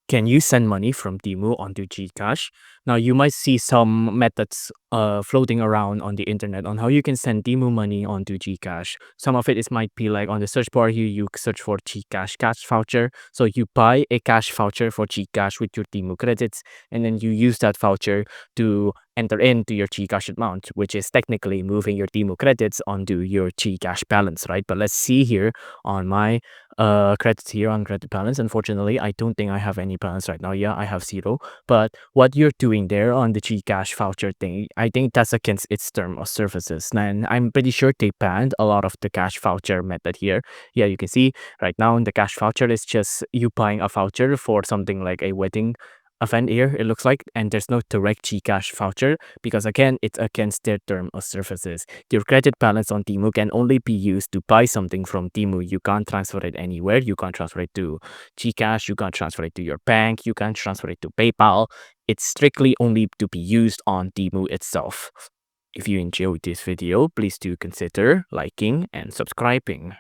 Can you send money from Temu onto GCash? Now, you might see some methods floating around on the internet on how you can send Temu money onto GCash. Some of it is might be like on the search bar here, you search for GCash cash voucher. So you buy a cash voucher for GCash with your Temu credits, and then you use that voucher to enter into your GCash amount, which is technically moving your Temu credits onto your GCash balance, right? But let's see here on my credits here on credit balance. Unfortunately, I don't think I have any balance right now. Yeah, I have zero. But what you're doing there on the GCash voucher thing, I think that's against its term of services. And I'm pretty sure they banned a lot of the cash voucher method here. Yeah, you can see right now the cash voucher is just you buying a voucher for something like a wedding event here, it looks like, and there's no direct GCash voucher because again, it's against their term of services. Your credit balance on Temu can only be used to buy something from Temu. You can't transfer it anywhere. You can't transfer it to GCash. You can't transfer it to your bank. You can't transfer it to PayPal. It's strictly only to be used on Temu itself. If you enjoyed this video, please do consider liking and subscribing.